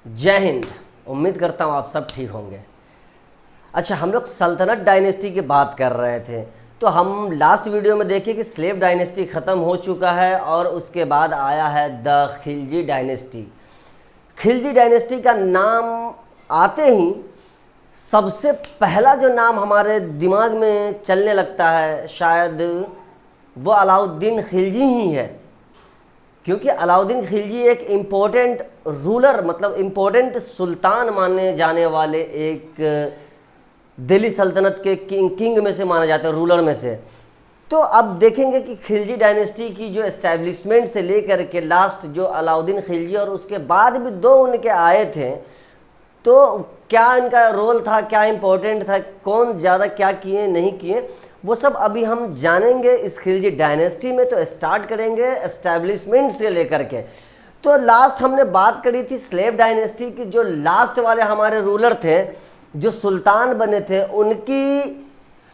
जय हिंद। उम्मीद करता हूँ आप सब ठीक होंगे। अच्छा, हम लोग सल्तनत डायनेस्टी की बात कर रहे थे, तो हम लास्ट वीडियो में देखे कि स्लेव डायनेस्टी ख़त्म हो चुका है और उसके बाद आया है the Khilji dynasty. Khilji dynasty का नाम आते ही सबसे पहला जो नाम हमारे दिमाग में चलने लगता है शायद वो अलाउद्दीन खिलजी ही है, क्योंकि अलाउद्दीन खिलजी एक इम्पोर्टेंट रूलर मतलब इम्पोर्टेंट सुल्तान माने जाने वाले एक दिल्ली सल्तनत के किंग में से माना जाता है, रूलर में से। तो अब देखेंगे कि खिलजी डायनेस्टी की जो एस्टैब्लिशमेंट से लेकर के लास्ट जो अलाउद्दीन खिलजी और उसके बाद भी दो उनके आए थे, तो क्या इनका रोल था, क्या इम्पोर्टेंट था, कौन ज़्यादा क्या किए नहीं किए, वो सब अभी हम जानेंगे इस खिलजी डायनेस्टी में। तो स्टार्ट करेंगे एस्टैब्लिशमेंट से लेकर के। तो लास्ट हमने बात करी थी स्लेव डायनेस्टी की, जो लास्ट वाले हमारे रूलर थे, जो सुल्तान बने थे, उनकी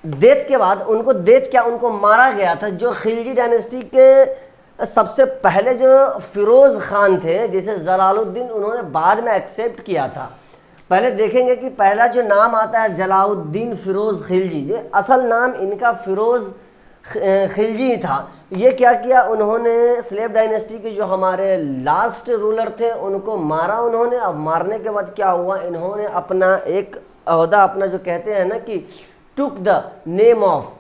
डेथ के बाद उनको मारा गया था। जो खिलजी डायनेस्टी के सबसे पहले जो फिरोज़ खान थे, जिसे जलालुद्दीन उन्होंने बाद में एक्सेप्ट किया था। पहले देखेंगे कि पहला जो नाम आता है जलालुद्दीन फिरोज़ खिलजी, जो असल नाम इनका फिरोज़ खिलजी था। ये क्या किया, उन्होंने स्लेव डायनेस्टी के जो हमारे लास्ट रूलर थे उनको मारा उन्होंने। अब मारने के बाद क्या हुआ, इन्होंने अपना एक अहदा, अपना जो कहते हैं ना कि took the name of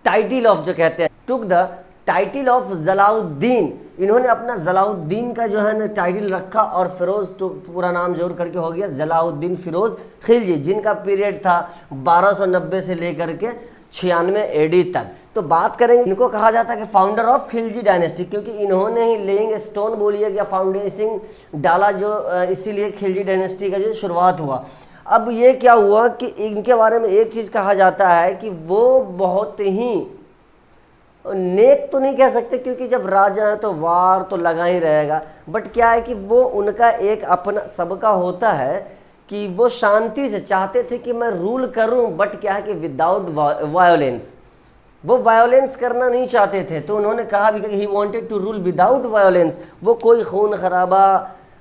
title of, जो कहते हैं took the title of Jalauddin, इन्होंने अपना जलाउद्दीन का जो है ना टाइटल रखा और फिरोज़ तो पूरा नाम जोड़ करके हो गया जलाउद्दीन फिरोज़ खिलजी, जिनका पीरियड था 1290 से लेकर के 96 एडी तक। तो बात करेंगे, इनको कहा जाता है कि फाउंडर ऑफ खिलजी डायनेस्टी, क्योंकि इन्होंने ही लेइंग स्टोन बोलिए या फाउंडेशन डाला, जो इसीलिए खिलजी डायनेस्टी का जो शुरुआत हुआ। अब ये क्या हुआ कि इनके बारे में एक चीज़ कहा जाता है कि वो बहुत ही नेक तो नहीं कह सकते, क्योंकि जब राजा है तो वार तो लगा ही रहेगा, बट क्या है कि वो उनका एक अपना सबका होता है कि वो शांति से चाहते थे कि मैं रूल करूं, बट क्या है कि विदाउट वायोलेंस, वो वायोलेंस करना नहीं चाहते थे। तो उन्होंने कहा भी कि he wanted to rule without violence, वो कोई खून खराबा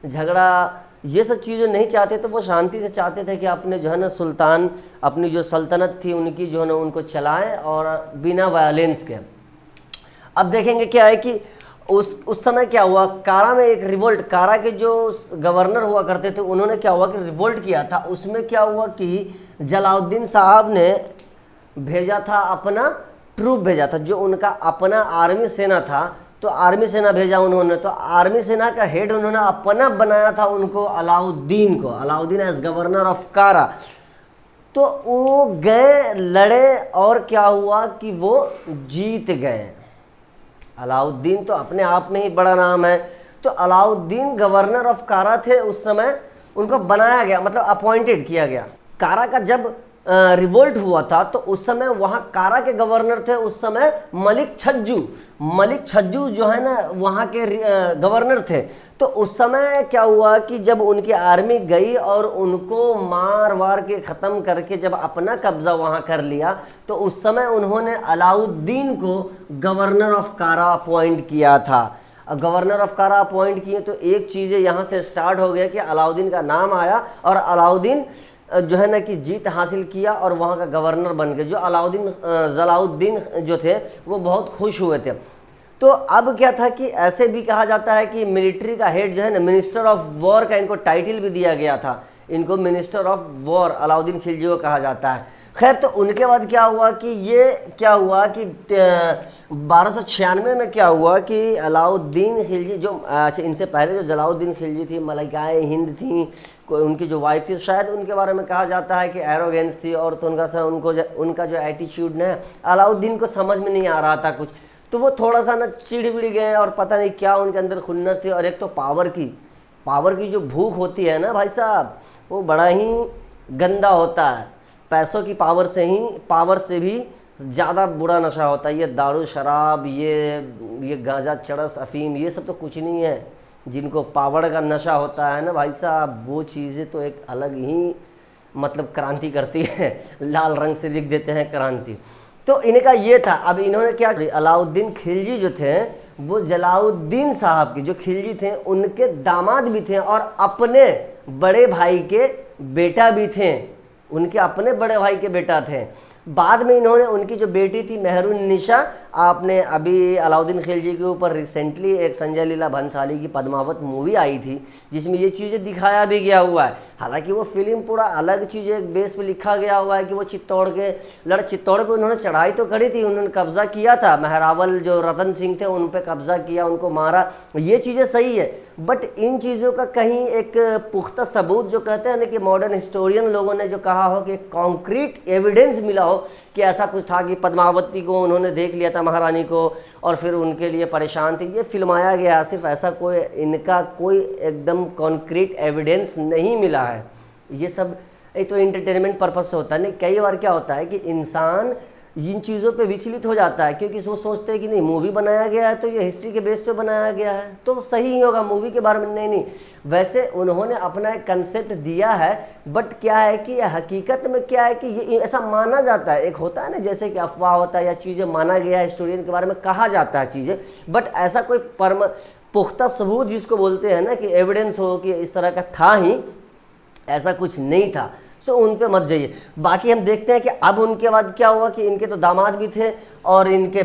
झगड़ा ये सब चीज़ें नहीं चाहते, तो वो शांति से चाहते थे कि अपने जो है ना सुल्तान, अपनी जो सल्तनत थी उनकी जो है ना उनको चलाएं और बिना वायोलेंस के। अब देखेंगे क्या है कि उस समय क्या हुआ, कारा में एक रिवोल्ट, कारा के जो गवर्नर हुआ करते थे उन्होंने क्या हुआ कि रिवोल्ट किया था। उसमें क्या हुआ कि जलाउद्दीन साहब ने भेजा था, अपना ट्रूप भेजा था, जो उनका अपना आर्मी सेना था, तो आर्मी सेना भेजा उन्होंने। तो आर्मी सेना का हेड उन्होंने अपना बनाया था उनको, अलाउद्दीन को, अलाउद्दीन एज गवर्नर ऑफ कारा। तो वो गए, लड़े और क्या हुआ कि वो जीत गए। अलाउद्दीन तो अपने आप में ही बड़ा नाम है। तो अलाउद्दीन गवर्नर ऑफ कारा थे उस समय, उनको बनाया गया मतलब अपॉइंटेड किया गया। कारा का जब रिवोल्ट हुआ था तो उस समय वहाँ कारा के गवर्नर थे उस समय मलिक छज्जू जो है ना वहाँ के गवर्नर थे। तो उस समय क्या हुआ कि जब उनकी आर्मी गई और उनको मार वार के ख़त्म करके जब अपना कब्ज़ा वहाँ कर लिया, तो उस समय उन्होंने अलाउद्दीन को गवर्नर ऑफ कारा अपॉइंट किया था। गवर्नर ऑफ कारा अपॉइंट किए तो एक चीज़ें यहाँ से स्टार्ट हो गया कि अलाउद्दीन का नाम आया और अलाउद्दीन जो है ना कि जीत हासिल किया और वहाँ का गवर्नर बन गए। जो जलाउद्दीन जो थे वो बहुत खुश हुए थे। तो अब क्या था कि ऐसे भी कहा जाता है कि मिलिट्री का हेड जो है ना, मिनिस्टर ऑफ वॉर का इनको टाइटल भी दिया गया था, इनको minister of war Alauddin Khilji को कहा जाता है। खैर, तो उनके बाद क्या हुआ कि ये क्या हुआ कि 1296 में क्या हुआ कि अलाउद्दीन खिलजी जो इनसे पहले जो जलाउद्दीन खिलजी थी, मलिकाए हिंद थी, उनकी जो वाइफ थी, शायद उनके बारे में कहा जाता है कि एरोगेंस थी, और तो उनका जो एटीट्यूड है अलाउद्दीन को समझ में नहीं आ रहा था कुछ, तो वो थोड़ा सा ना चिड़ गए और पता नहीं क्या उनके अंदर खुन्नस थी। और एक तो पावर की जो भूख होती है ना भाई साहब, वो बड़ा ही गंदा होता है। पैसों की पावर से भी ज़्यादा बुरा नशा होता है। ये दारू शराब, ये गांजा चरस अफीम, ये सब तो कुछ नहीं है। जिनको पावर का नशा होता है ना भाई साहब, वो चीज़ें तो एक अलग ही मतलब क्रांति करती है, लाल रंग से लिख देते हैं क्रांति। तो इनका ये था। अब इन्होंने क्या, अलाउद्दीन खिलजी जो थे वो जलालुद्दीन साहब के जो खिलजी थे उनके दामाद भी थे और अपने बड़े भाई के बेटा भी थे, उनके अपने बड़े भाई के बेटा थे। बाद में इन्होंने उनकी जो बेटी थी मेहरुन्निसा, आपने अभी अलाउद्दीन खिलजी के ऊपर रिसेंटली एक संजय लीला भंसाली की पद्मावत मूवी आई थी जिसमें ये चीज़ें दिखाया भी गया हुआ है। हालांकि वो फिल्म पूरा अलग चीज़ एक बेस पे लिखा गया हुआ है कि वो चित्तौड़ पे उन्होंने चढ़ाई तो करी थी, उन्होंने कब्जा किया था, महरावल जो रतन सिंह थे उन पर कब्जा किया, उनको मारा, ये चीज़ें सही है। बट इन चीज़ों का कहीं एक पुख्ता सबूत जो कहते हैं ना कि मॉडर्न हिस्टोरियन लोगों ने जो कहा हो कि कॉन्क्रीट एविडेंस मिला हो कि ऐसा कुछ था कि पद्मावती को उन्होंने देख लिया था महारानी को और फिर उनके लिए परेशान थी, ये फिल्माया गया सिर्फ, ऐसा कोई इनका कोई एकदम कॉन्क्रीट एविडेंस नहीं मिला है। ये सब एक तो एंटरटेनमेंट पर्पस से होता है। नहीं, कई बार क्या होता है कि इंसान इन चीज़ों पे विचलित हो जाता है क्योंकि वो सोचते हैं कि नहीं मूवी बनाया गया है तो ये हिस्ट्री के बेस पे बनाया गया है तो सही ही होगा, मूवी के बारे में नहीं। वैसे उन्होंने अपना एक कंसेप्ट दिया है, बट क्या है कि हकीकत में क्या है कि ये ऐसा माना जाता है, एक होता है ना जैसे कि अफवाह होता है या चीज़ें माना गया है, हिस्टोरियन के बारे में कहा जाता है चीज़ें, बट ऐसा कोई पुख्ता सबूत जिसको बोलते हैं ना कि एविडेंस हो कि इस तरह का था ही, ऐसा कुछ नहीं था। सो उन पे मत जाइए। बाकी हम देखते हैं कि अब उनके बाद क्या हुआ कि इनके तो दामाद भी थे और इनके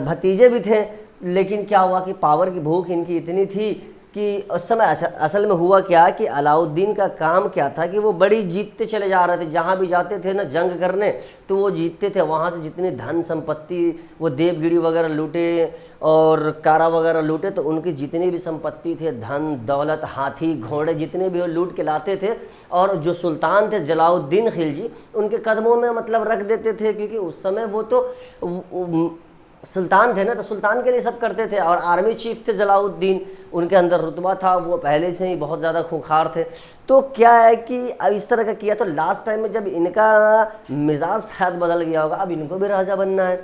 भतीजे भी थे, लेकिन क्या हुआ कि पावर की भूख इनकी इतनी थी कि उस समय असल में हुआ क्या कि अलाउद्दीन का काम क्या था कि वो बड़ी जीतते चले जा रहे थे, जहाँ भी जाते थे ना जंग करने तो वो जीतते थे, वहाँ से जितनी धन संपत्ति वो देवगिरी वगैरह लूटे और कारा वगैरह लूटे, तो उनकी जितनी भी संपत्ति थे, धन दौलत, हाथी घोड़े जितने भी वो लूट के लाते थे और जो सुल्तान थे जलालुद्दीन खिलजी उनके कदमों में मतलब रख देते थे, क्योंकि उस समय वो तो सुल्तान थे ना, तो सुल्तान के लिए सब करते थे। और आर्मी चीफ थे जलालुद्दीन, उनके अंदर रुतबा था, वो पहले से ही बहुत ज़्यादा खूंखार थे। तो क्या है कि अब इस तरह का किया, तो लास्ट टाइम में जब इनका मिजाज शायद बदल गया होगा, अब इनको भी राजा बनना है,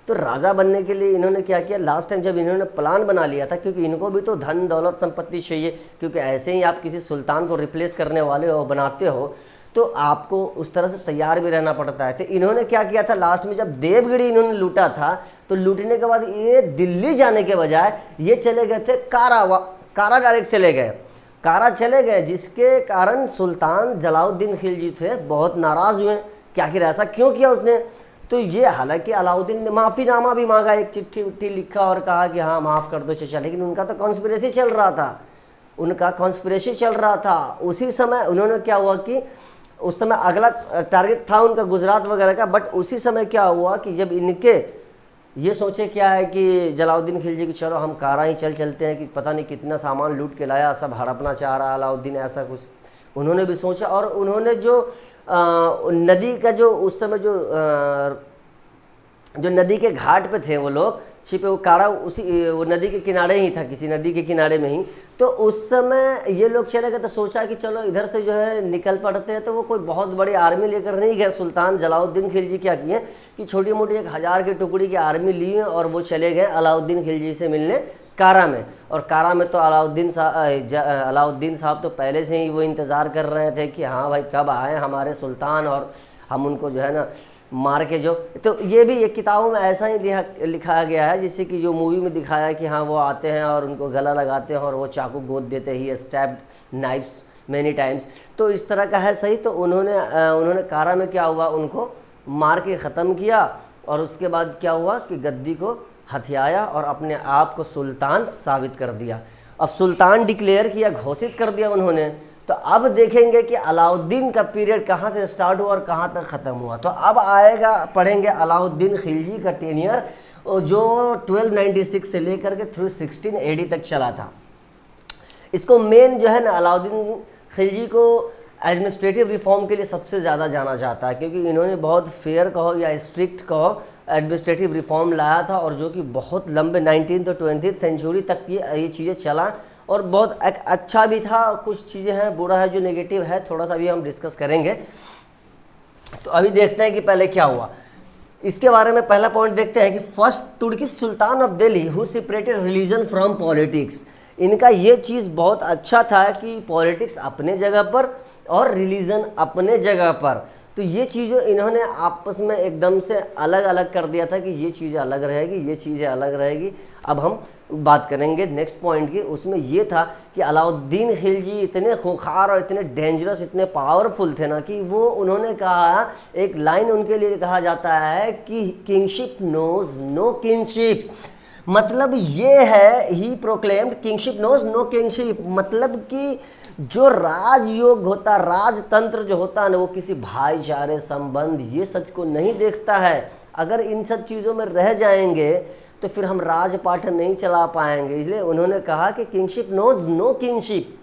तो राजा बनने के लिए इन्होंने क्या किया, लास्ट टाइम जब इन्होंने प्लान बना लिया था, क्योंकि इनको भी तो धन दौलत संपत्ति चाहिए, क्योंकि ऐसे ही आप किसी सुल्तान को रिप्लेस करने वाले हो, बनाते हो, तो आपको उस तरह से तैयार भी रहना पड़ता है। तो इन्होंने क्या किया था, लास्ट में जब देवगिरी इन्होंने लूटा था, तो लूटने के बाद ये दिल्ली जाने के बजाय ये चले गए थे कारा डायरेक्ट चले गए, जिसके कारण सुल्तान जलालुद्दीन खिलजी थे बहुत नाराज़ हुए कि आखिर ऐसा क्यों किया उसने। तो ये हालांकि अलाउद्दीन ने माफ़ीनामा भी मांगा, एक चिट्ठी उट्ठी लिखा और कहा कि हाँ माफ़ कर दो चचा, लेकिन उनका तो कॉन्स्पिरेसी चल रहा था। उसी समय उन्होंने क्या हुआ कि उस समय अगला टारगेट था उनका गुजरात वगैरह का, बट उसी समय क्या हुआ कि जब इनके ये सोचे क्या है कि जलालुद्दीन खिलजी की चलो हम कारा ही चलते हैं कि पता नहीं कितना सामान लूट के लाया, सब हड़पना चाह रहा अलाउद्दीन, ऐसा कुछ उन्होंने भी सोचा। और उन्होंने जो नदी का जो उस समय जो नदी के घाट पे थे वो लोग छिपे, वो कारा वो नदी के किनारे ही था, किसी नदी के किनारे में ही, तो उस समय ये लोग चले गए, तो सोचा कि चलो इधर से जो है निकल पड़ते हैं। तो वो कोई बहुत बड़ी आर्मी लेकर नहीं गए, सुल्तान जलालुद्दीन खिलजी क्या किए कि छोटी मोटी 1000 की टुकड़ी की आर्मी लिए और वो चले गए अलाउद्दीन खिलजी से मिलने कारा में। और कारा में तो अलाउद्दीन साहब तो पहले से ही वो इंतज़ार कर रहे थे कि हाँ भाई कब आए हमारे सुल्तान और हम उनको जो है ना मार के जो, तो ये भी एक किताबों में ऐसा ही लिखा गया है जिससे कि जो मूवी में दिखाया है कि हाँ वो आते हैं और उनको गला लगाते हैं और वो चाकू गोद देते ही स्टैब्ड नाइफ्स मैनी टाइम्स, तो इस तरह का है सही। तो उन्होंने कारा में क्या हुआ, उनको मार के ख़त्म किया और उसके बाद क्या हुआ कि गद्दी को हथियाया और अपने आप को सुल्तान साबित कर दिया। अब सुल्तान डिक्लेयर किया, घोषित कर दिया उन्होंने। तो अब देखेंगे कि अलाउद्दीन का पीरियड कहाँ से स्टार्ट हुआ और कहाँ तक ख़त्म हुआ। तो अब पढ़ेंगे अलाउद्दीन खिलजी का टेन्योर जो 1296 से लेकर के थ्रू 16 AD तक चला था। इसको मेन जो है ना अलाउद्दीन खिलजी को एडमिनिस्ट्रेटिव रिफॉर्म के लिए सबसे ज़्यादा जाना जाता है, क्योंकि इन्होंने बहुत फेयर कहो या स्ट्रिक्ट कहो एडमिनिस्ट्रेटिव रिफॉर्म लाया था, और जो कि बहुत लंबे 19th और 20th सेंचुरी तक ये चीज़ें चला और बहुत अच्छा भी था। कुछ चीज़ें हैं बुरा है, जो नेगेटिव है थोड़ा सा भी हम डिस्कस करेंगे। तो अभी देखते हैं कि पहले क्या हुआ इसके बारे में। पहला पॉइंट देखते हैं कि first Turki sultan of Delhi who separated religion from politics. इनका ये चीज़ बहुत अच्छा था कि पॉलिटिक्स अपने जगह पर और रिलीजन अपने जगह पर तो ये चीज़ें इन्होंने आपस में एकदम से अलग अलग कर दिया था कि ये चीज़ें अलग रहेगी, ये चीज़ें अलग रहेगी। अब हम बात करेंगे नेक्स्ट पॉइंट की। उसमें ये था कि अलाउद्दीन खिलजी इतने खूंखार और इतने डेंजरस, इतने पावरफुल थे ना कि वो उन्होंने कहा, एक लाइन उनके लिए कहा जाता है कि किंगशिप नोज नो किंगशिप। मतलब ये है, he proclaimed kingship knows no kingship, मतलब कि जो राजयोग होता, राजतंत्र जो होता है ना, वो किसी भाईचारे, संबंध, ये सब को नहीं देखता है। अगर इन सब चीज़ों में रह जाएंगे तो फिर हम राजपाट नहीं चला पाएंगे। इसलिए उन्होंने कहा कि किंगशिप नोज नो किंगशिप,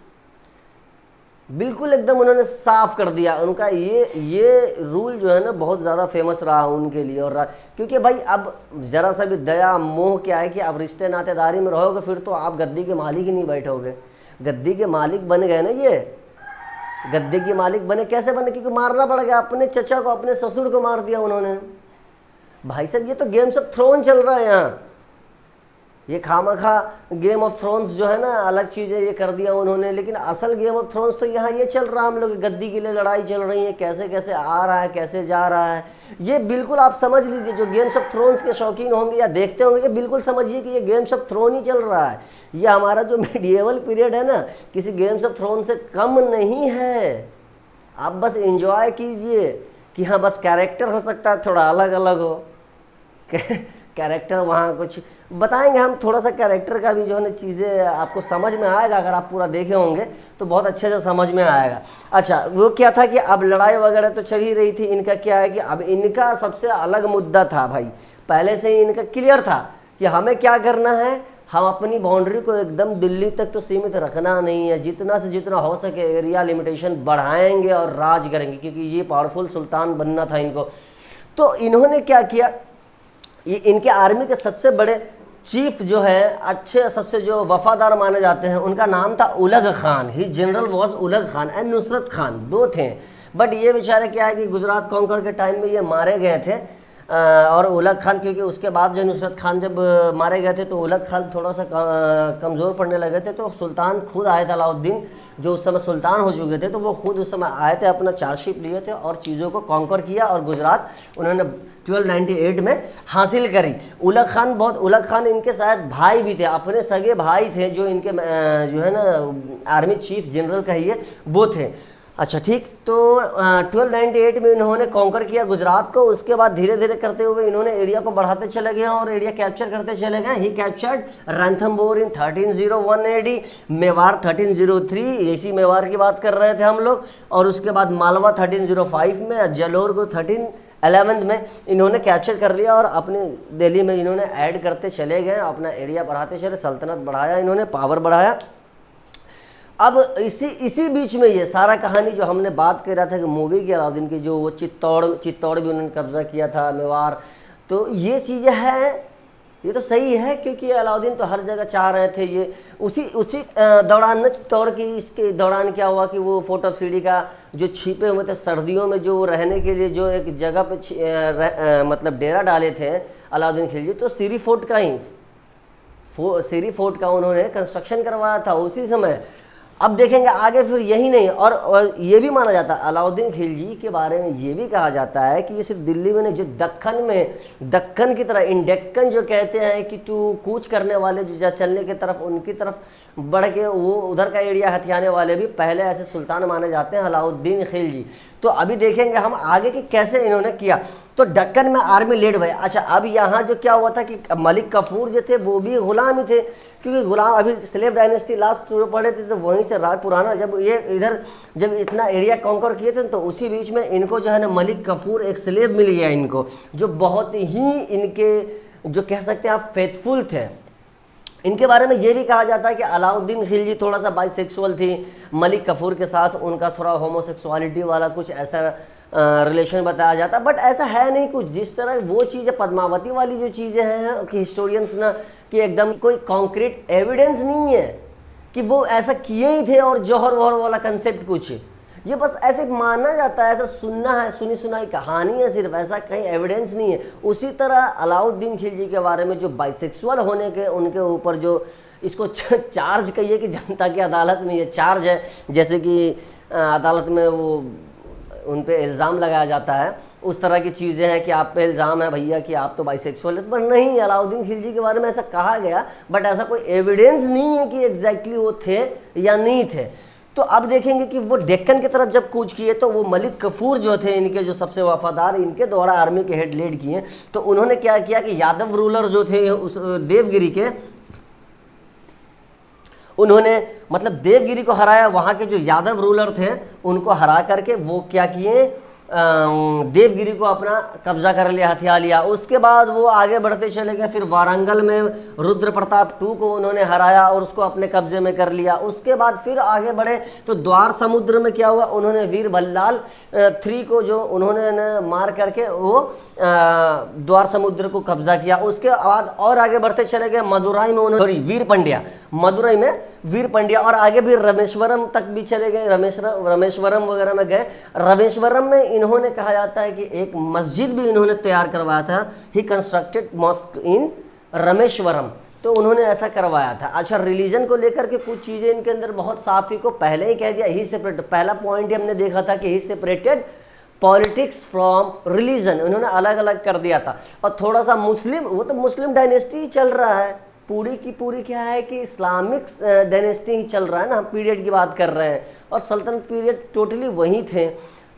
बिल्कुल एकदम उन्होंने साफ कर दिया। उनका ये रूल जो है ना बहुत ज़्यादा फेमस रहा उनके लिए। और क्योंकि भाई अब ज़रा सा भी दया मोह क्या है कि आप रिश्ते नातेदारी में रहोगे फिर तो आप गद्दी के मालिक ही नहीं बैठोगे। गद्दी के मालिक बन गए ना, ये गद्दी के मालिक बने। कैसे बने? क्योंकि मारना पड़ गया, अपने चचा को, अपने ससुर को मार दिया उन्होंने। भाई साहब ये तो गेम्स ऑफ थ्रोन चल रहा है यहाँ। ये खामखा गेम ऑफ थ्रोन्स जो है ना, अलग चीज़ें ये कर दिया उन्होंने, लेकिन असल गेम ऑफ थ्रोन्स तो यहाँ ये चल रहा है। हम लोग गद्दी के लिए लड़ाई चल रही है, कैसे कैसे आ रहा है, कैसे जा रहा है। ये बिल्कुल आप समझ लीजिए, जो गेम्स ऑफ थ्रोन्स के शौकीन होंगे या देखते होंगे, ये बिल्कुल समझिए कि ये गेम्स ऑफ थ्रोन ही चल रहा है। ये हमारा जो मीडिएवल पीरियड है ना, किसी गेम्स ऑफ थ्रोन से कम नहीं है। आप बस इंजॉय कीजिए कि हाँ बस कैरेक्टर हो सकता है थोड़ा अलग अलग हो, कैरेक्टर वहाँ कुछ बताएंगे हम, थोड़ा सा कैरेक्टर का भी जो है ना चीज़ें आपको समझ में आएगा। अगर आप पूरा देखे होंगे तो बहुत अच्छे से समझ में आएगा। अच्छा, वो क्या था कि अब लड़ाई वगैरह तो चल ही रही थी। इनका क्या है कि अब इनका सबसे अलग मुद्दा था भाई, पहले से ही इनका क्लियर था कि हमें क्या करना है, हम अपनी बाउंड्री को एकदम दिल्ली तक तो सीमित रखना नहीं है, जितना से जितना हो सके एरिया लिमिटेशन बढ़ाएंगे और राज करेंगे, क्योंकि ये पावरफुल सुल्तान बनना था इनको। तो इन्होंने क्या किया, ये इनके आर्मी के सबसे बड़े चीफ जो है, अच्छे सबसे जो वफादार माने जाते हैं, उनका नाम था Ulugh Khan. He general was Ulugh Khan and Nusrat Khan, दो थे। बट ये बेचारे क्या है कि गुजरात कॉन्कर के टाइम में ये मारे गए थे। और उलग खान, क्योंकि उसके बाद जो नुसरत खान जब मारे गए थे तो उलग खान थोड़ा सा कमज़ोर पड़ने लगे थे। तो सुल्तान खुद आए थे, अलाउद्दीन जो उस समय सुल्तान हो चुके थे, तो वो खुद उस समय आए थे, अपना चार्जशिप लिए थे और चीज़ों को कॉन्कर किया और गुजरात उन्होंने 1298 में हासिल करी। उलग खान इनके शायद भाई भी थे, अपने सगे भाई थे, जो इनके जो है ना आर्मी चीफ जनरल कहिए वो थे। अच्छा ठीक, तो 1298 में इन्होंने कॉन्कर किया गुजरात को। उसके बाद धीरे धीरे करते हुए इन्होंने एरिया को बढ़ाते चले गए और एरिया कैप्चर करते चले गए। ही कैप्चर्ड रणथंबोर इन 1301 AD, मेवाड़ 1303, इसी मेवाड़ की बात कर रहे थे हम लोग। और उसके बाद मालवा 1305 में, जलोर को 1311 में इन्होंने कैप्चर कर लिया और अपनी दिल्ली में इन्होंने ऐड करते चले गए, अपना एरिया बढ़ाते चले, सल्तनत बढ़ाया, इन्होंने पावर बढ़ाया। अब इसी बीच में ये सारा कहानी जो हमने बात कर रहा था कि मूवी की, अलाउद्दीन की, जो वो चित्तौड़ भी उन्होंने कब्जा किया था, मेवाड़, तो ये चीज़ें हैं, ये तो सही है क्योंकि अलाउद्दीन तो हर जगह चाह रहे थे। ये उसी दौरान चित्तौड़ की, इसके दौरान क्या हुआ कि वो फोर्ट ऑफ सीढ़ी का जो छिपे हुए थे सर्दियों में, जो रहने के लिए जो एक जगह पे मतलब डेरा डाले थे अलाउद्दीन खिलजी, तो सीरी फोर्ट का ही सीरी फोर्ट का उन्होंने कंस्ट्रक्शन करवाया था उसी समय। अब देखेंगे आगे फिर यही नहीं, और ये भी माना जाता है अलाउद्दीन खिलजी के बारे में, ये भी कहा जाता है कि ये सिर्फ दिल्ली में नहीं, जो दक्कन की तरह, इन डेक्कन जो कहते हैं कि टू कूच करने वाले, जो चलने की तरफ, उनकी तरफ बढ़ के वो उधर का एरिया हथियाने वाले भी पहले ऐसे सुल्तान माने जाते हैं अलाउद्दीन खिलजी। तो अभी देखेंगे हम आगे कि कैसे इन्होंने किया। तो दक्कन में आर्मी लीड हुए। अच्छा, अब यहाँ जो क्या हुआ था कि मलिक कफूर जो थे वो भी गुलाम ही थे, क्योंकि गुलाम अभी स्लेव डायनेस्टी लास्ट जो पढ़े थे तो वहीं से राज पुराना, जब ये इधर जब इतना एरिया कॉन्कर किए थे तो उसी बीच में इनको जो है ना मलिक कफूर एक स्लेव मिल गया इनको, जो बहुत ही इनके जो कह सकते हैं आप फेथफुल थे। इनके बारे में ये भी कहा जाता है कि अलाउद्दीन खिलजी थोड़ा सा बाइसेक्सुअल थी, मलिक कफूर के साथ उनका थोड़ा होमोसेक्सुअलिटी वाला कुछ ऐसा रिलेशन बताया जाता, बट ऐसा है नहीं कुछ। जिस तरह वो चीज़ें पद्मावती वाली जो चीज़ें हैं कि हिस्टोरियंस ना कि एकदम कोई कॉन्क्रीट एविडेंस नहीं है कि वो ऐसा किए ही थे और जौहर वहर वाला कंसेप्ट कुछ, ये बस ऐसे माना जाता है, ऐसा सुनना है, सुनी सुनाई कहानी है सिर्फ, ऐसा कहीं एविडेंस नहीं है। उसी तरह अलाउद्दीन खिलजी के बारे में जो बाइसेक्सुअल होने के उनके ऊपर जो इसको चार्ज कहिए कि जनता की अदालत में ये चार्ज है, जैसे कि अदालत में वो उन पे इल्ज़ाम लगाया जाता है, उस तरह की चीज़ें हैं कि आप पे इल्ज़ाम है भैया कि आप तो बाइसेक्सुअल है, पर नहीं, अलाउद्दीन खिलजी के बारे में ऐसा कहा गया, बट ऐसा कोई एविडेंस नहीं है कि एग्जैक्टली वो थे या नहीं थे। तो अब देखेंगे कि वो डेक्कन की तरफ जब कूच किए तो वो मलिक कफूर जो थे, इनके जो सबसे वफादार, इनके द्वारा आर्मी के हेड लीड किए, तो उन्होंने क्या किया कि यादव रूलर जो थे उस देवगिरी के, उन्होंने मतलब देवगिरी को हराया, वहाँ के जो यादव रूलर थे उनको हरा करके वो क्या किए, देवगिरी को अपना कब्जा कर लिया, हथिया लिया। उसके बाद वो आगे बढ़ते चले गए, फिर वारंगल में रुद्र प्रताप II को उन्होंने हराया और उसको अपने कब्जे में कर लिया। उसके बाद फिर आगे बढ़े तो द्वार समुद्र में क्या हुआ, उन्होंने वीर भल्लाल III को जो उन्होंने मार करके वो द्वार समुद्र को कब्जा किया। उसके बाद और आगे बढ़ते चले गए, मदुराई में उन्होंने वीर पंड्या, मदुरई में वीर पंड्या, और आगे भी रामेश्वरम तक भी चले गए, रामेश्वरम वगैरह में गए। रामेश्वरम में इन्होंने कहा जाता है कि एक मस्जिद भी इन्होंने तैयार करवाया था, ही कंस्ट्रक्टेड मॉस्क इन रामेश्वरम, तो उन्होंने ऐसा करवाया था। अच्छा, रिलीजन को लेकर के कुछ चीज़ें इनके अंदर बहुत साफ थी, को पहले ही कह दिया, ही सेपरेट, पहला पॉइंट हमने देखा था कि ही सेपरेटेड पॉलिटिक्स फ्रॉम रिलीजन, उन्होंने अलग अलग कर दिया था। और थोड़ा सा मुस्लिम, वो तो मुस्लिम डायनेस्टी ही चल रहा है, पूरी की पूरी क्या है कि इस्लामिक डायनेस्टी ही चल रहा है ना, हम पीरियड की बात कर रहे हैं, और सल्तनत पीरियड टोटली वही थे।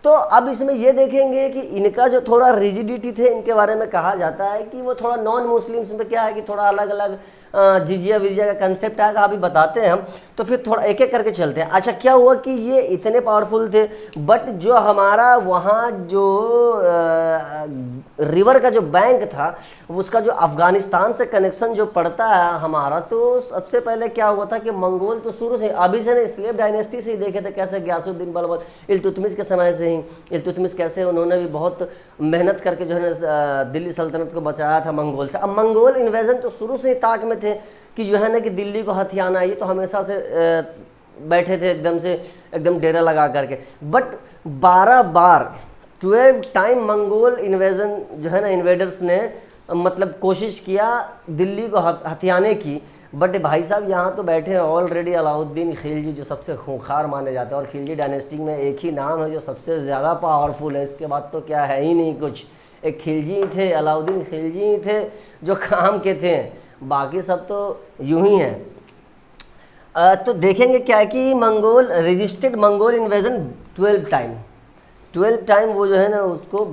तो अब इसमें ये देखेंगे कि इनका जो थोड़ा रिजिडिटी थे, इनके बारे में कहा जाता है कि वो थोड़ा नॉन मुस्लिम्स में क्या है कि थोड़ा अलग अलग जिजिया विजिया का कंसेप्ट आएगा, अभी बताते हैं हम। तो फिर थोड़ा एक एक करके चलते हैं। अच्छा, क्या हुआ कि ये इतने पावरफुल थे, बट जो हमारा वहाँ जो रिवर का जो बैंक था, उसका जो अफगानिस्तान से कनेक्शन जो पड़ता है हमारा, तो सबसे पहले क्या हुआ था कि मंगोल तो शुरू से, अभी से नहीं, स्लेव डायनेस्टी से ही देखे थे कैसे गयासुद्दीन बलबल, इल्तुतमिश के समय से ही, इल्तुतमिश कैसे उन्होंने भी बहुत मेहनत करके जो है ना दिल्ली सल्तनत को बचाया था मंगोल से। अब मंगोल इन्वेजन तो शुरू से ही ताक में थे कि जो है ना कि दिल्ली को हथियाना, ये तो हमेशा से बैठे थे एकदम डेरा लगा करके। But 12 bar 12 time Mongol invasion जो है ना, इन्वेडर्स ने मतलब कोशिश किया दिल्ली को हथियाने की। बट भाई साहब यहाँ तो बैठे हैं ऑलरेडी अलाउद्दीन खिलजी, जो सबसे खूंखार माने जाते हैं, और खिलजी डायनेस्टी में एक ही नाम है जो सबसे ज़्यादा पावरफुल है, इसके बाद तो क्या है ही नहीं कुछ। एक खिलजी ही थे, अलाउद्दीन खिलजी ही थे जो काम के थे, बाकी सब तो यूं ही हैं। तो देखेंगे क्या कि Mongol resisted Mongol invasion 12 time वो जो है ना उसको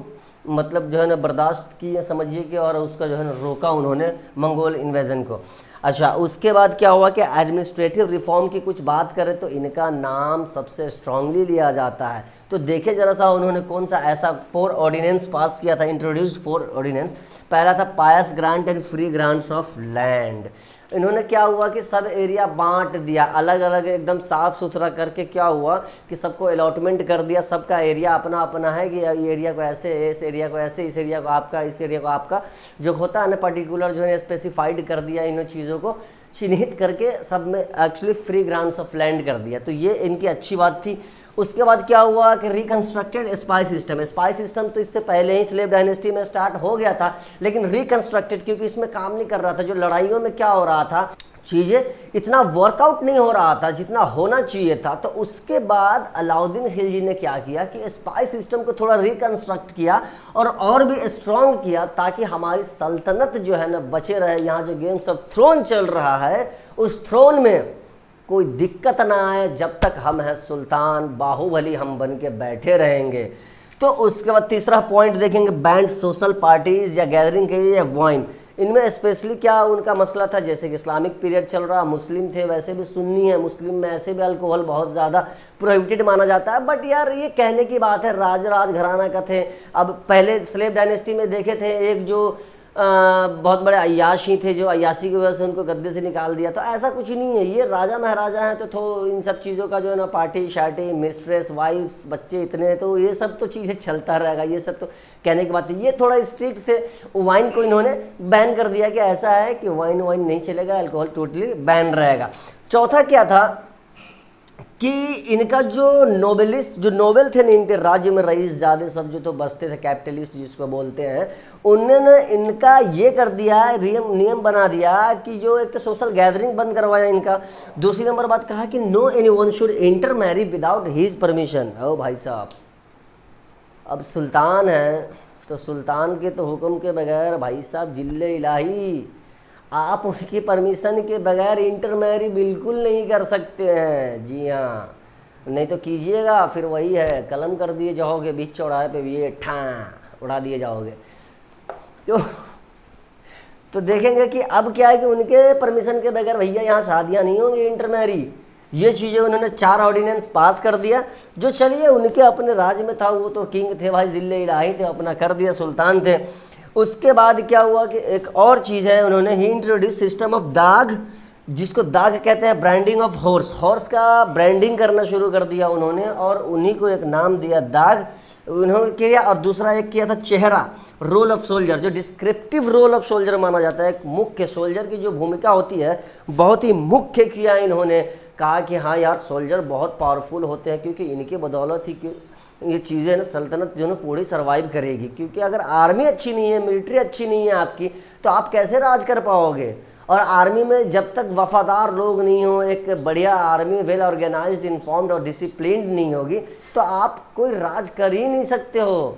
मतलब जो है ना बर्दाश्त किए, समझिए कि, और उसका जो है ना रोका उन्होंने मंगोल इन्वेजन को। अच्छा, उसके बाद क्या हुआ कि एडमिनिस्ट्रेटिव रिफॉर्म की कुछ बात करें तो इनका नाम सबसे स्ट्रांगली लिया जाता है। तो देखिए जरा सा उन्होंने कौन सा ऐसा 4 ऑर्डिनेंस पास किया था, इंट्रोड्यूस्ड 4 ऑर्डिनेंस। पहला था pious grant and free grants of land. इन्होंने क्या हुआ कि सब एरिया बांट दिया, अलग अलग एकदम साफ सुथरा करके क्या हुआ कि सबको अलॉटमेंट कर दिया, सबका एरिया अपना अपना है कि ये एरिया को ऐसे, इस एरिया को ऐसे, इस एरिया को आपका, इस एरिया को आपका, जो होता है ना पर्टिकुलर जो है स्पेसिफाइड कर दिया, इन चीज़ों को चिन्हित करके सब में actually free grants of land कर दिया। तो ये इनकी अच्छी बात थी। उसके बाद क्या हुआ कि reconstructed spy system. Spy system तो इससे पहले ही स्लेव डायनेस्टी में स्टार्ट हो गया था, लेकिन रिकंस्ट्रक्टेड क्योंकि इसमें काम नहीं कर रहा था। जो लड़ाइयों में क्या हो रहा था, चीज़ें इतना वर्कआउट नहीं हो रहा था जितना होना चाहिए था। तो उसके बाद अलाउद्दीन खिलजी ने क्या किया कि स्पाई सिस्टम को थोड़ा रिकंस्ट्रक्ट किया और भी स्ट्रॉन्ग किया, ताकि हमारी सल्तनत जो है ना बचे रहे। यहाँ जो गेम्स ऑफ थ्रोन चल रहा है, उस थ्रोन में कोई दिक्कत ना आए, जब तक हम हैं सुल्तान, बाहुबली हम बन के बैठे रहेंगे। तो उसके बाद तीसरा पॉइंट देखेंगे, बैंड सोशल पार्टीज या गैदरिंग के या वाइन। इनमें स्पेशली क्या उनका मसला था, जैसे कि इस्लामिक पीरियड चल रहा, मुस्लिम थे, वैसे भी सुन्नी है, मुस्लिम में ऐसे भी अल्कोहल बहुत ज़्यादा प्रोहिबिटेड माना जाता है। बट यार ये कहने की बात है, राज घराना का थे। अब पहले स्लेव डायनेस्टी में देखे थे एक जो बहुत बड़े अय्याश ही थे, जो अय्याशी की वजह से उनको गद्दे से निकाल दिया। तो ऐसा कुछ नहीं है, ये राजा महाराजा हैं तो इन सब चीज़ों का जो है ना पार्टी शार्टी, मिस्ट्रेस, वाइफ्स, बच्चे इतने, तो ये सब तो चीज़ें चलता रहेगा। ये सब तो कहने की बात है। ये थोड़ा स्ट्रिक्ट थे, वाइन को इन्होंने बैन कर दिया कि ऐसा है कि वाइन नहीं चलेगा, अल्कोहल टोटली बैन रहेगा। चौथा क्या था कि इनका जो नोबेलिस्ट, जो नोबेल थे ना इनके राज्य में, रईस ज़्यादा सब जो तो बसते थे, कैपिटलिस्ट जिसको बोलते हैं, उन्होंने इनका ये कर दिया, नियम बना दिया कि जो एक तो सोशल गैदरिंग बंद करवाया इनका। दूसरी नंबर बात कहा कि no anyone should enter marry without his permission. ओ भाई साहब, अब सुल्तान है तो सुल्तान के तो हुक्म के बगैर भाई साहब जिल्ले इलाही आप उनकी परमिशन के बगैर इंटरमैरी बिल्कुल नहीं कर सकते हैं। जी हाँ, नहीं तो कीजिएगा फिर वही है, कलम कर दिए जाओगे बीच चौराहे पे भी, ये ठा उड़ा दिए जाओगे। तो देखेंगे कि अब क्या है कि उनके परमिशन के बगैर भैया यहाँ शादियाँ नहीं होंगी, इंटरमैरी। ये चीज़ें उन्होंने 4 ऑर्डिनेंस पास कर दिया, जो चलिए उनके अपने राज्य में था, वो तो किंग थे भाई, जिले इलाही थे, अपना कर दिया, सुल्तान थे। उसके बाद क्या हुआ कि एक और चीज़ है, उन्होंने ही इंट्रोड्यूस सिस्टम ऑफ दाग, जिसको दाग कहते हैं, ब्रांडिंग ऑफ हॉर्स। हॉर्स का ब्रांडिंग करना शुरू कर दिया उन्होंने और उन्हीं को एक नाम दिया दाग उन्होंने किया। और दूसरा एक किया था चेहरा, रोल ऑफ सोल्जर, जो डिस्क्रिप्टिव रोल ऑफ सोल्जर माना जाता है। एक मुख्य सोल्जर की जो भूमिका होती है बहुत ही मुख्य किया इन्होंने, कहा कि हाँ यार सोल्जर बहुत पावरफुल होते हैं, क्योंकि इनके बदौलत ही ये चीज़ें ना सल्तनत जो है पूरी सर्वाइव करेगी। क्योंकि अगर आर्मी अच्छी नहीं है, मिलिट्री अच्छी नहीं है आपकी, तो आप कैसे राज कर पाओगे। और आर्मी में जब तक वफादार लोग नहीं हो, एक बढ़िया आर्मी वेल ऑर्गेनाइज्ड, इन्फॉर्म्ड और डिसिप्लिन्ड नहीं होगी, तो आप कोई राज कर ही नहीं सकते हो।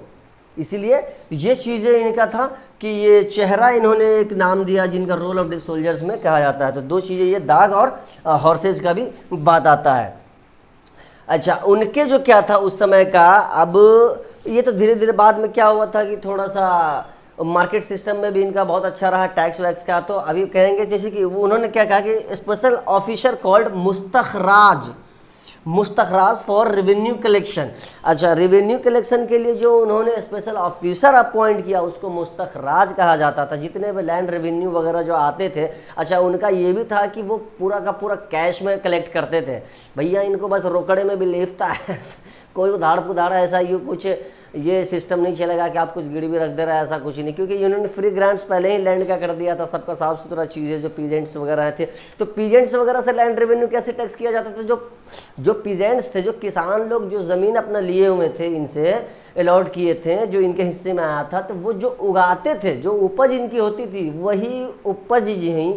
इसीलिए ये चीज़ें इनका था कि ये चेहरा इन्होंने एक नाम दिया, जिनका रोल ऑफ द सोल्जर्स में कहा जाता है। तो 2 चीज़ें, ये दाग और हॉर्सेस का भी बात आता है। अच्छा, उनके जो क्या था उस समय का, अब ये तो धीरे धीरे बाद में क्या हुआ था कि थोड़ा सा मार्केट सिस्टम में भी इनका बहुत अच्छा रहा, टैक्स वैक्स का। तो अभी कहेंगे जैसे कि उन्होंने क्या कहा कि special officer called Mustakhraj, Mustakhraj for revenue collection. अच्छा, रेवेन्यू कलेक्शन के लिए जो उन्होंने स्पेशल ऑफिसर अपॉइंट किया उसको मुस्तखराज कहा जाता था। जितने भी लैंड रेवेन्यू वगैरह जो आते थे, अच्छा उनका ये भी था कि वो पूरा का पूरा कैश में कलेक्ट करते थे। भैया इनको बस रोकड़े में भी लेफता है कोई उधार पुधार ऐसा ये कुछ ये सिस्टम नहीं चलेगा कि आप कुछ गिरवी रख दे रहा है, ऐसा कुछ नहीं। क्योंकि इन्होंने फ्री ग्रांट्स पहले ही लैंड का कर दिया था, सबका साफ सुथरा चीज़ें, जो पीजेंट्स वगैरह थे। तो पीजेंट्स वगैरह से लैंड रेवेन्यू कैसे टैक्स किया जाता था, जो पीजेंट्स थे, जो किसान लोग जो ज़मीन अपना लिए हुए थे, इनसे अलॉट किए थे, जो इनके हिस्से में आया था, तो वो जो उगाते थे, जो उपज इनकी होती थी, वही उपज ही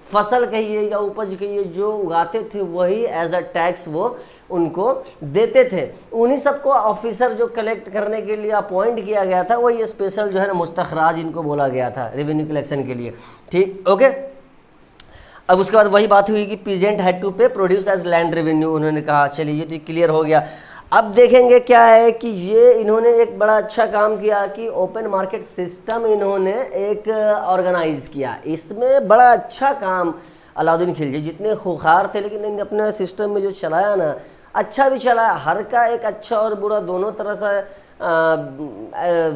फसल कहिए या उपज कहिए, जो उगाते थे वही एज अ टैक्स वो उनको देते थे। उन्हीं सबको ऑफिसर जो कलेक्ट करने के लिए अपॉइंट किया गया था, वही स्पेशल जो है ना मुस्तखराज इनको बोला गया था रेवेन्यू कलेक्शन के लिए। ठीक, ओके। अब उसके बाद वही बात हुई कि पीजेंट हैड टू पे प्रोड्यूस एज लैंड रेवेन्यू। उन्होंने कहा चलिए ये तो क्लियर हो गया। अब देखेंगे क्या है कि ये इन्होंने एक बड़ा अच्छा काम किया कि ओपन मार्केट सिस्टम इन्होंने एक ऑर्गेनाइज किया। इसमें बड़ा अच्छा काम अलाउद्दीन खिलजी, जितने खुखार थे लेकिन इन्होंने अपने सिस्टम में जो चलाया ना, अच्छा भी चलाया। हर का एक अच्छा और बुरा दोनों तरह से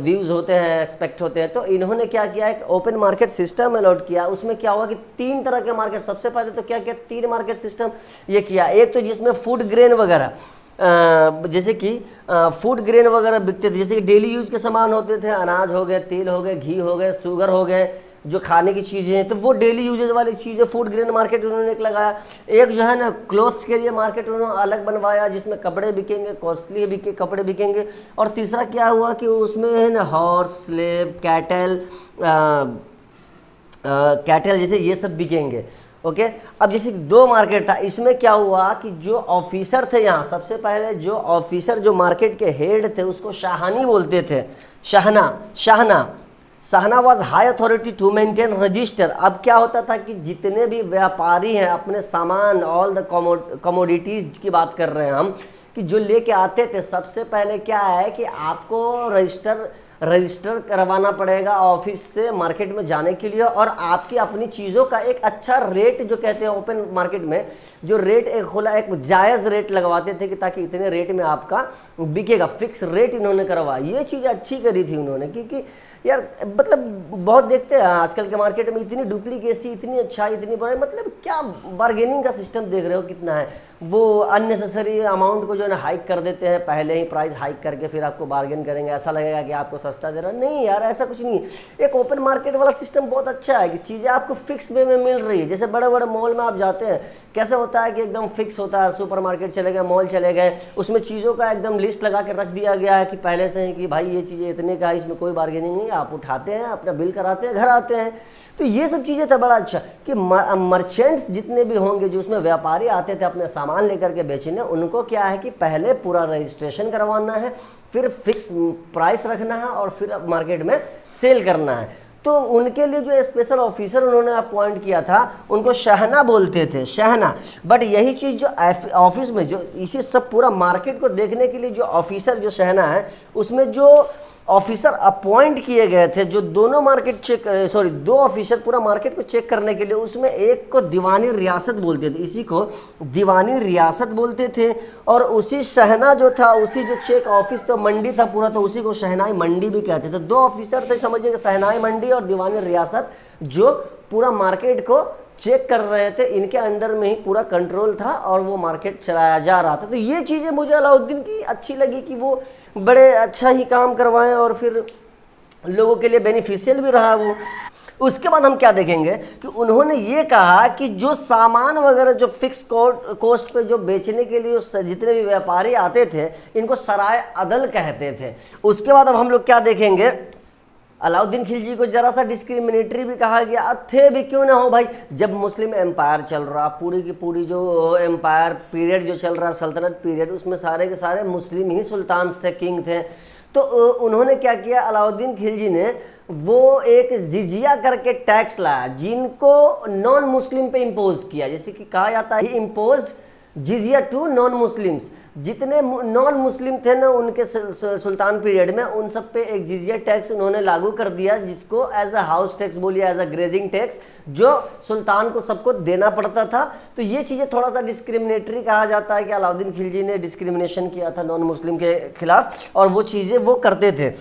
व्यूज़ होते हैं, एक्सपेक्ट होते हैं। तो इन्होंने क्या किया, एक ओपन मार्केट सिस्टम अलॉट किया। उसमें क्या हुआ कि 3 तरह के मार्केट, सबसे पहले तो क्या किया, 3 मार्केट सिस्टम ये किया। एक तो जिसमें फूड ग्रेन वगैरह, जैसे कि फूड ग्रेन वगैरह बिकते थे, जैसे कि डेली यूज़ के सामान होते थे, अनाज हो गए, तेल हो गए, घी हो गए, शुगर हो गए, जो खाने की चीज़ें हैं, तो वो डेली यूजेज वाली चीज़ें फूड ग्रेन मार्केट उन्होंने एक लगाया। एक जो है ना क्लोथ्स के लिए मार्केट उन्होंने अलग बनवाया, जिसमें कपड़े बिकेंगे, कॉस्टली बिके कपड़े बिकेंगे। और तीसरा क्या हुआ कि उसमें है ना हॉर्स, स्लेव, कैटल, कैटल जैसे ये सब बिकेंगे। ओके, अब जैसे 2 मार्केट था, इसमें क्या हुआ कि जो ऑफिसर थे यहाँ, सबसे पहले जो ऑफिसर जो मार्केट के हेड थे उसको शाहानी बोलते थे, Shahna was high authority to maintain register. अब क्या होता था कि जितने भी व्यापारी हैं अपने सामान, ऑल द कमोडिटीज़ की बात कर रहे हैं हम, कि जो लेके आते थे, सबसे पहले क्या है कि आपको रजिस्टर करवाना पड़ेगा ऑफिस से मार्केट में जाने के लिए। और आपकी अपनी चीज़ों का एक अच्छा रेट, जो कहते हैं ओपन मार्केट में जो रेट एक खुला एक जायज़ रेट लगवाते थे, कि ताकि इतने रेट में आपका बिकेगा, फिक्स रेट इन्होंने करवाया। ये चीज़ अच्छी करी थी उन्होंने, क्योंकि यार मतलब बहुत देखते हैं आजकल के मार्केट में इतनी डुप्लीकेसी, इतनी अच्छाई, इतनी बड़ी, मतलब क्या बार्गेनिंग का सिस्टम देख रहे हो कितना है। वो अननेसेसरी अमाउंट को जो है ना हाइक कर देते हैं, पहले ही प्राइस हाइक करके फिर आपको बार्गेन करेंगे, ऐसा लगेगा कि आपको सस्ता दे रहा है। नहीं यार, ऐसा कुछ नहीं है। एक ओपन मार्केट वाला सिस्टम बहुत अच्छा है कि चीज़ें आपको फिक्स वे में मिल रही है। जैसे बड़े बड़े मॉल में आप जाते हैं, कैसे होता है कि एकदम फिक्स होता है, सुपर मार्केट चले गए, मॉल चले गए, उसमें चीज़ों का एकदम लिस्ट लगा के रख दिया गया है कि पहले से ही कि भाई ये चीज़ें इतने का है, इसमें कोई बार्गेनिंग नहीं, आप उठाते हैं, अपना बिल कराते हैं, घर आते हैं। तो ये सब चीज़ें था बड़ा अच्छा कि मर्चेंट्स जितने भी होंगे, जो उसमें व्यापारी आते थे अपने सामान लेकर के बेचने, उनको क्या है कि पहले पूरा रजिस्ट्रेशन करवाना है, फिर फिक्स प्राइस रखना है और फिर मार्केट में सेल करना है। तो उनके लिए जो स्पेशल ऑफिसर उन्होंने अपॉइंट किया था, उनको शहना बोलते थे, शहना। बट यही चीज़ जो ऑफिस में जो इसी सब पूरा मार्केट को देखने के लिए जो ऑफिसर जो शहना है, उसमें जो ऑफिसर अपॉइंट किए गए थे, जो दोनों मार्केट दो ऑफिसर पूरा मार्केट को चेक करने के लिए, उसमें एक को दीवानी रियासत बोलते थे, इसी को दीवानी रियासत बोलते थे। और उसी शहना जो था, उसी जो चेक ऑफिस तो मंडी था पूरा, तो उसी को शहनाई मंडी भी कहते थे। दो ऑफिसर थे, समझिए, शहनाई मंडी और दीवानी रियासत, जो पूरा मार्केट को चेक कर रहे थे। इनके अंडर में ही पूरा कंट्रोल था और वो मार्केट चलाया जा रहा था। तो ये चीज़ें मुझे अलाउद्दीन की अच्छी लगी कि वो बड़े अच्छा ही काम करवाएं और फिर लोगों के लिए बेनिफिशियल भी रहा वो। उसके बाद हम क्या देखेंगे कि उन्होंने ये कहा कि जो सामान वगैरह जो फिक्स कॉस्ट पे जो बेचने के लिए जितने भी व्यापारी आते थे, इनको सराय अदल कहते थे। उसके बाद अब हम लोग क्या देखेंगे, अलाउद्दीन खिलजी को जरा सा डिस्क्रिमिनेटरी भी कहा गया, थे भी क्यों ना हो भाई। जब मुस्लिम एम्पायर चल रहा, पूरी की पूरी जो एम्पायर पीरियड जो चल रहा, सल्तनत पीरियड, उसमें सारे के सारे मुस्लिम ही सुल्तान थे, किंग थे। तो उन्होंने क्या किया, अलाउद्दीन खिलजी ने वो एक जिजिया करके टैक्स लाया, जिनको नॉन मुस्लिम पे इम्पोज किया। जैसे कि कहा जाता है इम्पोज्ड जिजिया टू नॉन मुस्लिम्स। जितने नॉन मुस्लिम थे ना उनके सुल्तान पीरियड में, उन सब पे एक जिजिया टैक्स उन्होंने लागू कर दिया, जिसको एज अ हाउस टैक्स बोलिए, एज अ ग्रेजिंग टैक्स, जो सुल्तान को सबको देना पड़ता था। तो ये चीज़ें थोड़ा सा डिस्क्रिमिनेटरी कहा जाता है कि अलाउद्दीन खिलजी ने डिस्क्रिमिनेशन किया था नॉन मुस्लिम के खिलाफ, और वो चीज़ें वो करते थे।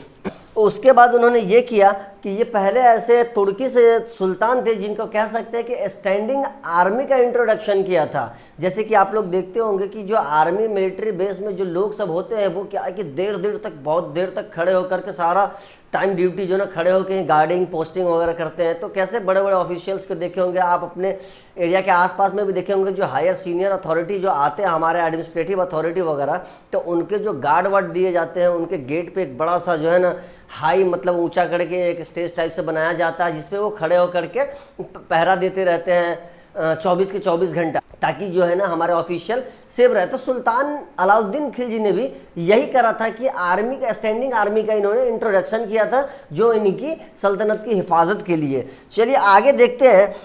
उसके बाद उन्होंने ये किया कि ये पहले ऐसे तुर्की से सुल्तान थे जिनको कह सकते हैं कि स्टैंडिंग आर्मी का इंट्रोडक्शन किया था। जैसे कि आप लोग देखते होंगे कि जो आर्मी मिलिट्री बेस में जो लोग सब होते हैं, वो क्या है कि देर देर तक, बहुत देर तक खड़े होकर के सारा टाइम ड्यूटी जो ना खड़े होकर गार्डिंग पोस्टिंग वगैरह करते हैं। तो कैसे बड़े बड़े ऑफिशियल्स को देखे होंगे आप, अपने एरिया के आसपास में भी देखे होंगे, जो हायर सीनियर अथॉरिटी जो आते हैं, हमारे एडमिनिस्ट्रेटिव अथॉरिटी वगैरह, तो उनके जो गार्ड वार्ड दिए जाते हैं, उनके गेट पे एक बड़ा सा जो है ना हाई मतलब ऊंचा करके एक स्टेज टाइप से बनाया जाता है, जिसपे वो खड़े होकर के पहरा देते रहते हैं 24 के 24 घंटा, ताकि जो है ना हमारे ऑफिशियल सेव रहे। तो सुल्तान अलाउद्दीन खिलजी ने भी यही करा था कि आर्मी का, स्टैंडिंग आर्मी का इन्होंने इंट्रोडक्शन किया था, जो इनकी सल्तनत की हिफाजत के लिए। चलिए आगे देखते हैं।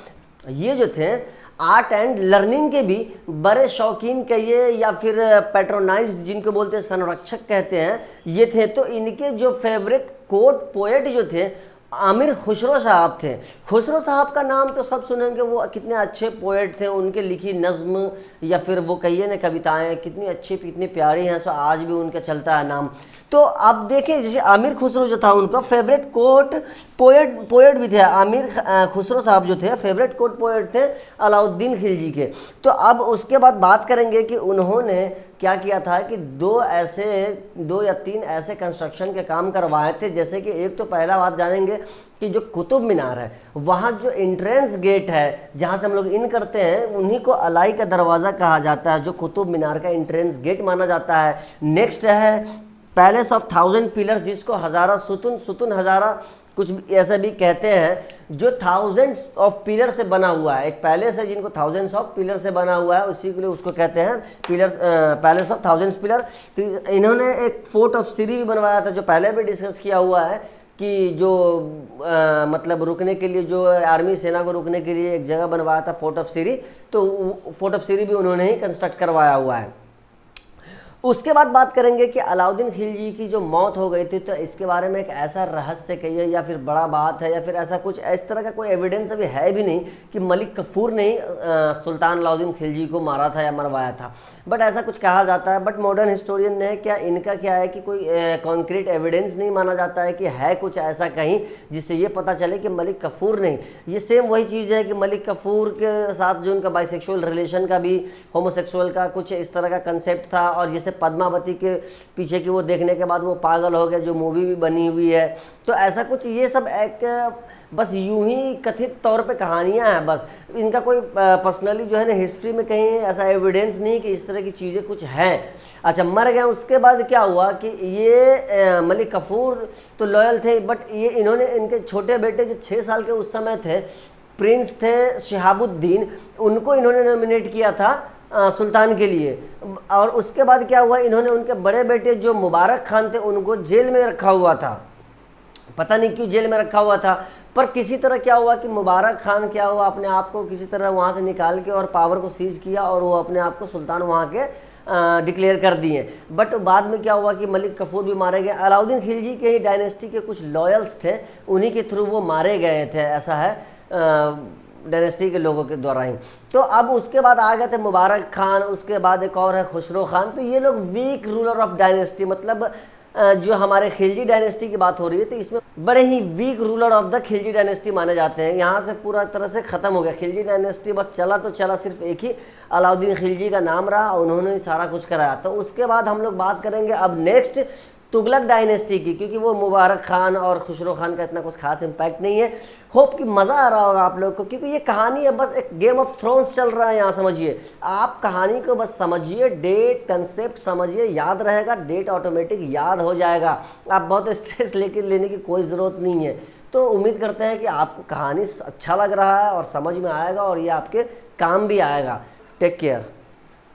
ये जो थे आर्ट एंड लर्निंग के भी बड़े शौकीन कहिए या फिर पैट्रोनाइज्ड, जिनको बोलते हैं संरक्षक कहते हैं, ये थे। तो इनके जो फेवरेट कोर्ट पोएट जो थे, आमिर खुसरो साहब थे। खुसरो साहब का नाम तो सब सुनेंगे, वो कितने अच्छे पोएट थे, उनके लिखी नज्म या फिर वो कहिए ना कविताएं कितनी अच्छी कितनी प्यारी हैं, सो आज भी उनका चलता है नाम। तो आप देखें, जैसे आमिर खुसरो जो था, उनका फेवरेट कोर्ट पोएट भी थे। आमिर खुसरो साहब जो थे फेवरेट कोर्ट पोएट थे अलाउद्दीन खिलजी के। तो अब उसके बाद बात करेंगे कि उन्होंने क्या किया था कि दो या तीन ऐसे कंस्ट्रक्शन के काम करवाए थे। जैसे कि एक तो पहला बात जानेंगे कि जो कुतुब मीनार है, वहाँ जो एंट्रेंस गेट है जहाँ से हम लोग इन करते हैं, उन्हीं को अलाई का दरवाज़ा कहा जाता है, जो कुतुब मीनार का एंट्रेंस गेट माना जाता है। नेक्स्ट है पैलेस ऑफ 1000 पिलर्स, जिसको हज़ारा सुतुन हज़ारा कुछ ऐसा भी कहते हैं, जो थाउजेंड्स ऑफ पिलर से बना हुआ है। एक पैलेस है जिनको थाउजेंड्स ऑफ पिलर से बना हुआ है, उसी के लिए उसको कहते हैं पिलर्स, पैलेस ऑफ 1000 पिलर। तो इन्होंने एक फोर्ट ऑफ सीरी भी बनवाया था, जो पहले भी डिस्कस किया हुआ है कि जो मतलब रुकने के लिए, जो आर्मी सेना को रुकने के लिए एक जगह बनवाया था फोर्ट ऑफ सीरी, तो फोर्ट ऑफ सीरी भी उन्होंने ही कंस्ट्रक्ट करवाया हुआ है। उसके बाद बात करेंगे कि अलाउद्दीन खिलजी की जो मौत हो गई थी, तो इसके बारे में एक ऐसा रहस्य कहिए या फिर बड़ा बात है या फिर ऐसा कुछ इस तरह का कोई एविडेंस अभी है भी नहीं कि मलिक कफूर ने ही सुल्तान अलाउद्दीन खिलजी को मारा था या मरवाया था, बट ऐसा कुछ कहा जाता है। बट मॉडर्न हिस्टोरियन ने क्या इनका क्या है कि कोई कॉन्क्रीट एविडेंस नहीं माना जाता है कि है कुछ ऐसा कहीं जिससे ये पता चले कि मलिक कफूर नहीं। ये सेम वही चीज़ है कि मलिक कफूर के साथ जो उनका बाइसेक्सुअल रिलेशन का भी, होमोसेक्सुअल का कुछ इस तरह का कंसेप्ट था, और जिसे जैसे पद्मावती के पीछे की वो देखने के बाद वो पागल हो गया, जो मूवी भी बनी हुई है। तो ऐसा कुछ ये सब एक बस यूं ही कथित तौर पे कहानियां हैं, बस इनका कोई पर्सनली जो है ना हिस्ट्री में कहीं ऐसा एविडेंस नहीं कि इस तरह की चीज़ें कुछ हैं। अच्छा, मर गए, उसके बाद क्या हुआ कि ये मलिक कफूर तो लॉयल थे, बट ये इन्होंने इनके छोटे बेटे जो 6 साल के उस समय थे, प्रिंस थे शिहाबुद्दीन, उनको इन्होंने नॉमिनेट किया था सुल्तान के लिए। और उसके बाद क्या हुआ, इन्होंने उनके बड़े बेटे जो मुबारक खान थे उनको जेल में रखा हुआ था। पता नहीं क्यों जेल में रखा हुआ था, पर किसी तरह क्या हुआ कि मुबारक खान क्या हुआ, अपने आप को किसी तरह वहाँ से निकाल के और पावर को सीज किया और वो अपने आप को सुल्तान वहाँ के डिक्लेयर कर दिए। बट बाद में क्या हुआ कि मलिक कफूर भी मारे गए। अलाउद्दीन खिलजी के ही डायनेस्टी के कुछ लॉयल्स थे, उन्हीं के थ्रू वो मारे गए थे, ऐसा है डायनेस्टी के लोगों के द्वारा ही। तो अब उसके बाद आ गए थे मुबारक खान, उसके बाद एक और है खुसरो खान। तो ये लोग वीक रूलर ऑफ डायनेस्टी, मतलब जो हमारे खिलजी डायनेस्टी की बात हो रही है, तो इसमें बड़े ही weak ruler of the Khilji dynasty माने जाते हैं। यहाँ से पूरा तरह से ख़त्म हो गया खिलजी डायनेस्टी, बस चला तो चला, सिर्फ एक ही अलाउद्दीन खिलजी का नाम रहा और उन्होंने ही सारा कुछ कराया। तो उसके बाद हम लोग बात करेंगे अब नेक्स्ट तुगलक डायनेस्टी की, क्योंकि वो मुबारक खान और खुसरो खान का इतना कुछ खास इम्पैक्ट नहीं है। होप कि मज़ा आ रहा होगा आप लोग को, क्योंकि ये कहानी है बस एक गेम ऑफ थ्रोन्स चल रहा है यहाँ, समझिए आप कहानी को, बस समझिए, डेट कंसेप्ट समझिए, याद रहेगा, डेट ऑटोमेटिक याद हो जाएगा, आप बहुत स्ट्रेस लेने की कोई ज़रूरत नहीं है। तो उम्मीद करते हैं कि आपको कहानी अच्छा लग रहा है और समझ में आएगा और ये आपके काम भी आएगा। Take care.